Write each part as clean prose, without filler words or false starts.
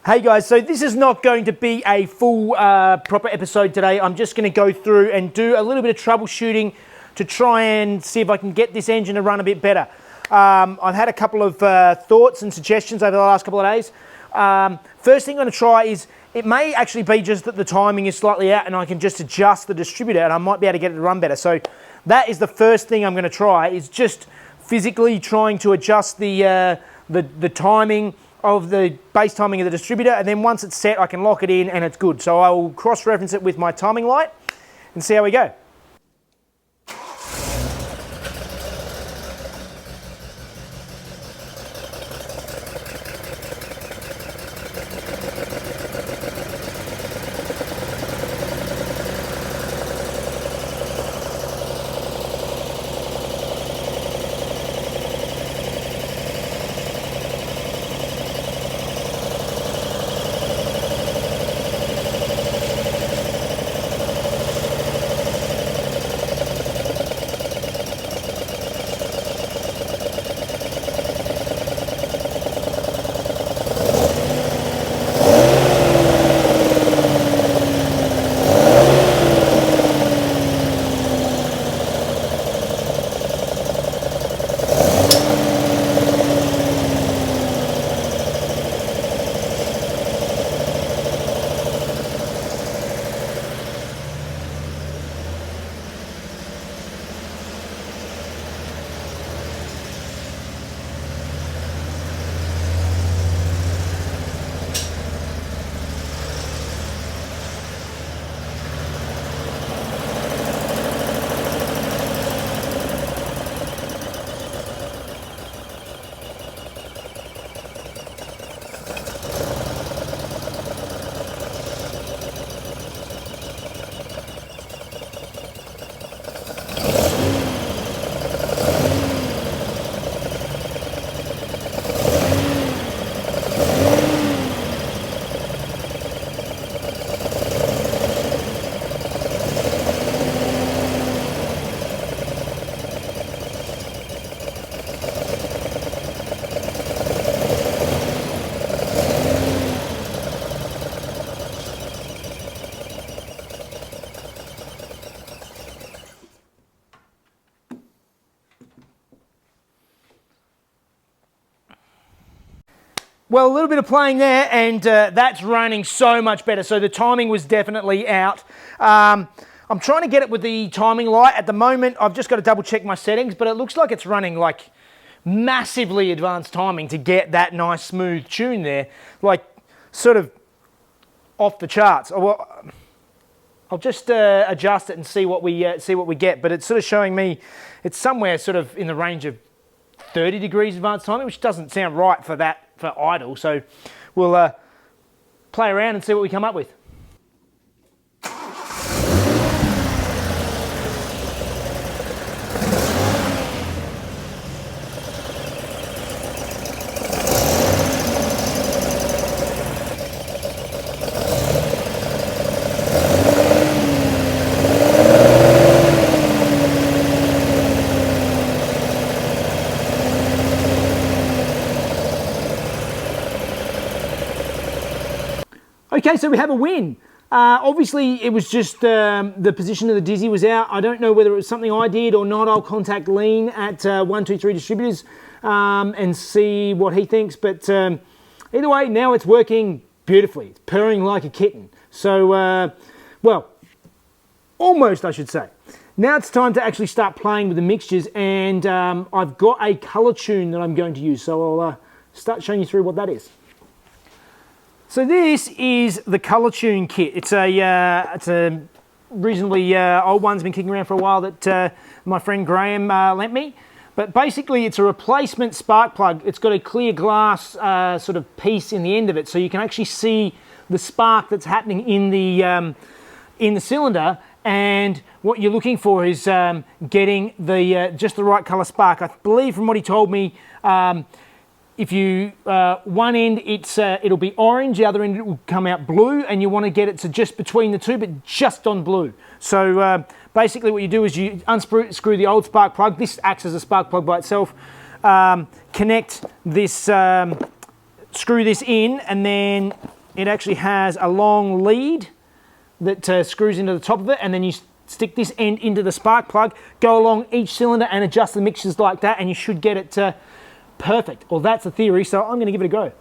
Hey guys, so this is not going to be a full proper episode today. I'm just going to go through and do a little bit of troubleshooting to try and see if I can get this engine to run a bit better. I've had a couple of thoughts and suggestions over the last couple of days. First thing I'm going to try is, it may actually be just that the timing is slightly out and I can just adjust the distributor and I might be able to get it to run better. So that is the first thing I'm going to try, is just physically trying to adjust the timing of the base timing of the distributor, and then once it's set I can lock it in and it's good. So I will cross-reference it with my timing light and see how we go. Well, a little bit of playing there, and that's running so much better. So the timing was definitely out. I'm trying to get it with the timing light. At the moment, I've just got to double check my settings, but it looks like it's running like massively advanced timing to get that nice smooth tune there, like sort of off the charts. I'll just adjust it and see what we get, but it's sort of showing me it's somewhere sort of in the range of 30 degrees advanced timing, which doesn't sound right for idle. So we'll play around and see what we come up with. Okay, so we have a win. Obviously, it was just the position of the Dizzy was out. I don't know whether it was something I did or not. I'll contact Lean at 123 Distributors and see what he thinks. But either way, now it's working beautifully. It's purring like a kitten. So, well, almost, I should say. Now it's time to actually start playing with the mixtures, and I've got a color tune that I'm going to use. So I'll start showing you through what that is. So this is the Color Tune kit. It's a reasonably old one. It's been kicking around for a while that my friend Graham lent me. But basically it's a replacement spark plug. It's got a clear glass sort of piece in the end of it, so you can actually see the spark that's happening in the cylinder. And what you're looking for is getting the just the right color spark. I believe from what he told me, if you, one end it'll be orange, the other end it will come out blue, and you want to get it to just between the two, but just on blue. So basically what you do is you unscrew the old spark plug. This acts as a spark plug by itself. Connect this, screw this in, and then it actually has a long lead that screws into the top of it, and then you stick this end into the spark plug, go along each cylinder and adjust the mixtures like that, and you should get it perfect. Well, that's the theory, so I'm going to give it a go.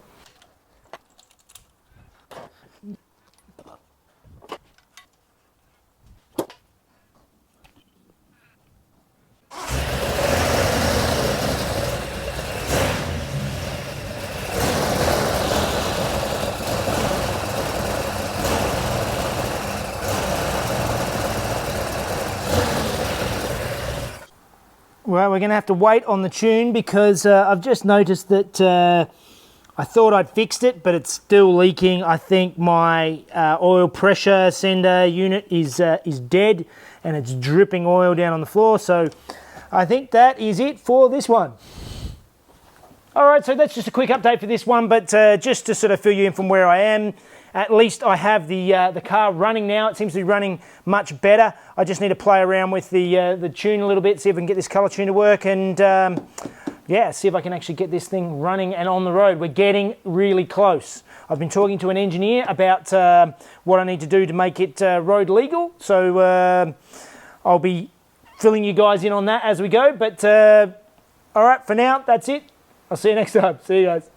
Well, we're going to have to wait on the tune because I've just noticed that I thought I'd fixed it, but it's still leaking. I think my oil pressure sender unit is dead and it's dripping oil down on the floor. So I think that is it for this one. All right, so that's just a quick update for this one, but just to sort of fill you in from where I am. At least I have the car running now. It seems to be running much better. I just need to play around with the tune a little bit, see if I can get this colour tune to work, and yeah, see if I can actually get this thing running and on the road. We're getting really close. I've been talking to an engineer about what I need to do to make it road legal, so I'll be filling you guys in on that as we go. But all right, for now, that's it. I'll see you next time. See you guys.